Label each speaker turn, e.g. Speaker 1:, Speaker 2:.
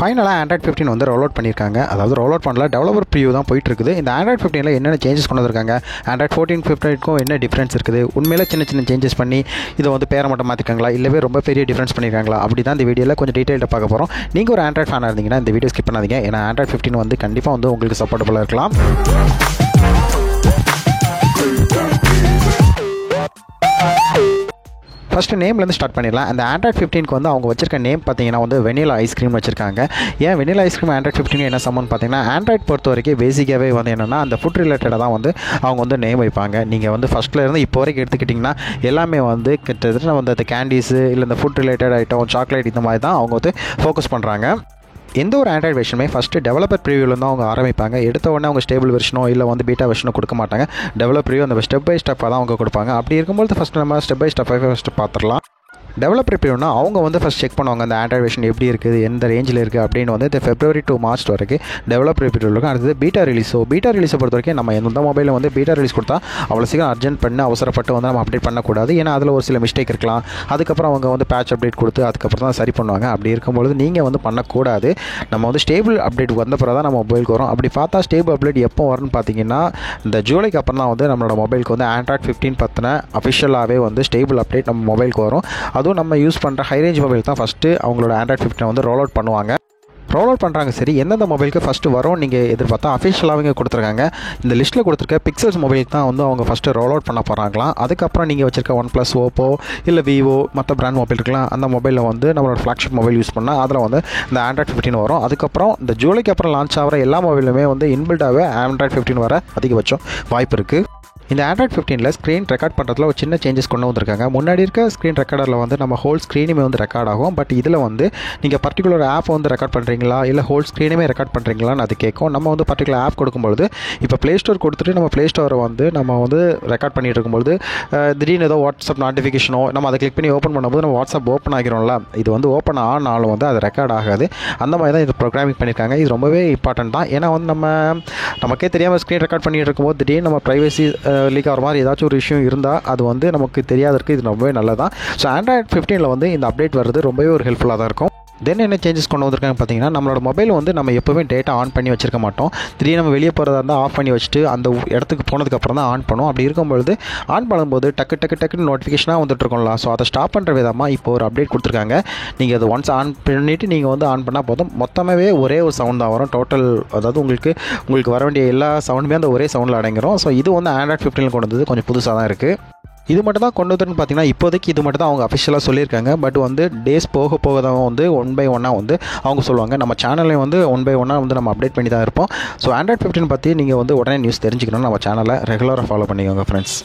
Speaker 1: ஃபைனலாக ஆண்ட்ராய்ட் 15 வந்து roll out பண்ணியிருக்காங்க. அதாவது ரோல் அவுட் பண்ணல, டெவலப்பர் ப்ரிவ்யூ தான் போயிட்டு இருக்குது. இந்த ஆண்ட்ராய்ட் 15ல என்னென்ன சேஞ்சஸ் கொண்டு வந்திருக்காங்க, ஆண்ட்ராய்ட் 14 15க்கும் என்ன டிஃப்ரென்ஸ் இருக்குது, உண்மையில சின்ன சின்ன சேஞ்சஸ் பண்ணி இதை வந்து பேரை மட்டும் மாற்றிருக்காங்களா, இல்லவே ரொம்ப பெரிய டிஃப்ரென்ஸ் பண்ணியிருக்காங்களா, அப்படி தான் இந்த வீடியோவில் கொஞ்சம் டீட்டெயிலாக பார்க்க போகிறோம். நீங்கள் ஒரு ஆண்ட்ராய்ட் ஃபேனாக இருந்தீங்கன்னா இந்த வீடியோ ஸ்கிப் பண்ணாதீங்க. ஏன்னா ஆண்ட்ராய்ட் 15 வந்து கண்டிப்பாக வந்து உங்களுக்கு சப்போர்ட்டபுளாக இருக்கலாம். ஃபஸ்ட்டு நேம்லேருந்து ஸ்டார்ட் பண்ணிடலாம். அந்த ஆண்ட்ராய்ட் 15க்கு வந்து அவங்க வச்சிருக்க நேம் பார்த்தீங்கன்னா வந்து வெனிலா ஐஸ்கிரீம் வச்சிருக்காங்க. ஏன் வெனிலா ஐஸ்கிரீம் ஆண்ட்ராய்ட் 15 என்ன சம்மந்தம் பார்த்தீங்கன்னா, ஆண்ட்ராய்ட் பொறுத்த வரைக்கும் பேசிக்காகவே வந்து என்னென்னா அந்த ஃபுட் ரிலேட்டடாக தான் வந்து அவங்க வந்து நேம் வைப்பாங்க. நீங்கள் வந்து ஃபஸ்ட்டில் இருந்து இப்போ வரைக்கும் எடுத்துக்கிட்டிங்கன்னா எல்லாமே வந்து கிட்டத்தட்ட வந்து அந்த கேண்டீஸு இல்லை இந்த ஃபுட் ரிலேட்டட் ஐட்டம், சாக்லேட் இந்த மாதிரி தான் அவங்க வந்து ஃபோக்கஸ் பண்ணுறாங்க. எந்த ஒரு ஆண்ட்ராய்ட் வெர்ஷனுமே ஃபஸ்ட்டு டெவலப்பர் ப்ரிவியூவில் தான் அவங்க ஆரம்பிப்பாங்க. எடுத்த உடனே அவங்க ஸ்டேபிள் வெர்ஷனோ இல்லை வந்து பீட்டா வெர்ஷனோ கொடுக்க மாட்டாங்க. டெவலப் ப்ரிவியூ அந்த ஸ்டெப் பை ஸ்டெப்பாக தான் அவங்க கொடுப்பாங்க. அப்படி இருக்கும்போது ஃபஸ்ட்டு நம்ம ஸ்டெப் பை ஸ்டெப்பாக ஃபஸ்ட்டு பார்த்துடலாம். டெவலப்பர் ப்ரிவியூனா அவங்க வந்து ஃபஸ்ட் செக் பண்ணுவாங்க அந்த ஆண்ட்ராய்ட் வெர்ஷன் எப்படி இருக்குது, எந்த ரேஞ்சில் இருக்குது அப்படின்னு வந்து இந்த February to March வரைக்கும் டெவலப்பர் ப்ரிவியூ இருக்கும். அடுத்தது பீட்டா ரிலீஸ். பீட்டா ரிலீஸை பொறுத்த வரைக்கும் நம்ம எந்த மொபைலில் வந்து பீட்டா ரிலீஸ் கொடுத்தா அவ்வளோ சீக்கிரம் அர்ஜென்ட் பண்ணி அவசரப்பட்டு வந்து நம்ம அப்டேட் பண்ணக்கூடாது. ஏன்னா அதில் ஒரு சில மிஸ்டேக் இருக்கலாம். அதுக்கப்புறம் அவங்க வந்து பேட்ச் அப்டேட் கொடுத்து அதுக்கப்புறம் தான் சரி பண்ணுவாங்க. அப்படி இருக்கும்பொழுது நீங்கள் வந்து பண்ணக்கூடாது. நம்ம வந்து ஸ்டேபிள் அப்டேட் வந்த பிறகு தான் நம்ம மொபைலுக்கு வரும். அப்படி பார்த்தா ஸ்டேபிள் அப்டேட் எப்போ வரும்னு பார்த்தீங்கன்னா இந்த ஜூலைக்கு அப்புறம் தான் வந்து நம்மளோட மொபைலுக்கு வந்து ஆண்ட்ராய்ட் 15 பற்றின அஃபிஷியலாகவே வந்து ஸ்டேபிள் அப்டேட் நம்ம மொபைலுக்கு வரும். அதுவும் நம்ம யூஸ் பண்ணுற ஹை ரேஞ்ச் மொபைல் தான் ஃபஸ்ட்டு அவங்களோட ஆண்ட்ராய்ட் 15 வந்து ரோல் அவுட் பண்ணுவாங்க. ரோல் அவுட் பண்ணுறாங்க. சரி, எந்தெந்த மொபைலுக்கு ஃபஸ்ட்டு வரும் நீங்கள் எதிர்பார்த்தா அஃபிஷியலாக கொடுத்துருக்காங்க. இந்த லிஸ்ட்டில் கொடுத்துருக்க பிக்சல்ஸ் மொபைலுக்கு தான் வந்து அவங்க ஃபஸ்ட்டு ரோல் அவுட் பண்ண போகிறாங்களாம். அதுக்கப்புறம் நீங்கள் வச்சிருக்க OnePlus, Oppo இல்லை Vivo மற்ற பிராண்ட் மொபைல் இருக்கலாம். அந்த மொபைலில் வந்து நம்மளோட ஃப்ளாக்ஷிப் மொபைல் யூஸ் பண்ணால் அதில் வந்து இந்த ஆண்ட்ராய்ட் 15 வரும். அதுக்கப்புறம் இந்த ஜூலைக்கு அப்புறம் லான்ச் ஆகிற எல்லா மொபைலுமே வந்து இன்பில்டாகவே ஆண்ட்ராய்ட் 15 வர அதிகபட்சம் வாய்ப்பு இருக்குது. இந்த ஆண்ட்ராய்ட் 15ல் ஸ்க்ரீன் ரெக்கார்ட் பண்ணுறதுல ஒரு சின்ன சேஞ்சஸ் கொண்டு வந்திருக்காங்க. முன்னாடி இருக்க ஸ்க்ரீன் ரெக்கார்டரில் வந்து நம்ம ஹோல் ஸ்க்ரீனுமே வந்து ரெக்கார்ட் ஆகும். பட் இதில் வந்து நீங்கள் பர்டிகுலர் ஆப் வந்து ரெக்கார்ட் பண்ணுறீங்களா இல்லை ஹோல் ஸ்க்ரீனுமே ரெக்கார்ட் பண்ணுறீங்களான்னு அது கேட்கும். நம்ம வந்து பர்டிகுலர் ஆப் கொடுக்கும்பொழுது இப்போ ப்ளே ஸ்டோர் கொடுத்துட்டு நம்ம ப்ளே ஸ்டோரை வந்து நம்ம வந்து ரெக்கார்ட் பண்ணிட்டு இருக்கும்போது திடீர்னு ஏதோ வாட்ஸ்அப் நோட்டிஃபிகேஷனோ நம்ம அதை கிளிக் பண்ணி ஓப்பன் பண்ணும்போது நம்ம வாட்ஸ்அப் ஓப்பன் ஆகிரோம்ல, இது வந்து ஓப்பன் ஆனாலும் வந்து அது ரெக்கார்ட் ஆகாது. அந்த மாதிரி தான் இது ப்ரோக்ராமிங் பண்ணியிருக்காங்க. இது ரொம்பவே இம்பார்ட்டன்ட் தான். ஏன்னா வந்து நமக்கே தெரியாமல் ஸ்க்ரீன் ரெக்கார்ட் பண்ணிட்டு இருக்கும்போது திடீர்னு நம்ம ப்ரைவசி லீக் ஆகிற மாதிரி ஏதாச்சும் ஒரு விஷயம் இருந்தால் அது வந்து நமக்கு தெரியாத இருக்குது. இது ரொம்பவே நல்லதான். ஸோ ஆண்ட்ராய்ட் 15ல் வந்து இந்த அப்டேட் வர்றது ரொம்பவே ஒரு ஹெல்ப்ஃபுல்லாக தான் இருக்கும். தென் என்ன சேஞ்சஸ் கொண்டு வந்திருக்காங்க பார்த்தீங்கன்னா, நம்மளோட மொபைல் வந்து நம்ம எப்போவுமே டேட்டா ஆன் பண்ணி வச்சிருக்க மாட்டோம். திடீர்னு நம்ம வெளியே போகிறதா இருந்தால் ஆஃப் பண்ணி வச்சுட்டு அந்த இடத்துக்கு போனதுக்கப்புறம் தான் ஆன் பண்ணுவோம். அப்படி இருக்கும்பொழுது ஆன் பண்ணும்போது டக்குன்னு நோட்டிஃபிகேஷனாக வந்துட்டுருக்கோம்ல. ஸோ அதை ஸ்டாப் பண்ணுற விதமாக இப்போ ஒரு அப்டேட் கொடுத்துருக்காங்க. நீங்கள் அதை ஒன்ஸ் ஆன் பண்ணிவிட்டு நீங்கள் வந்து ஆன் பண்ணால் போதும், மொத்தமாகவே ஒரே ஒரு சவுண்ட் தான் வரும். டோட்டல் அதாவது உங்களுக்கு வர வேண்டிய எல்லா சவுண்டுமே அந்த ஒரே சவுண்டில் அடங்கிடும். ஸோ இது வந்து ஆண்ட்ராய்ட் 15ல் கொண்டு வந்தது கொஞ்சம் புதுசாக தான் இருக்குது. இது மட்டும் தான் கொண்டு வந்துன்னு பார்த்தீங்கன்னா இப்போதைக்கு இது மட்டும் தான் அவங்க அஃபிஷியலாக சொல்லியிருக்காங்க. பட் வந்து டேஸ் போக தான் வந்து 1 by 1 வந்து அவங்க சொல்லுவாங்க. நம்ம சேனல்லையும் வந்து 1 by 1 வந்து நம்ம அப்டேட் பண்ணி தான் இருப்போம். ஸோ ஆண்ட்ராய்ட் 15 பற்றி நீங்கள் வந்து உடனே நியூஸ் தெரிஞ்சுக்கணும், நம்ம சேனலை ரெகுலராக ஃபாலோ பண்ணிக்கோங்க ஃப்ரெண்ட்ஸ்.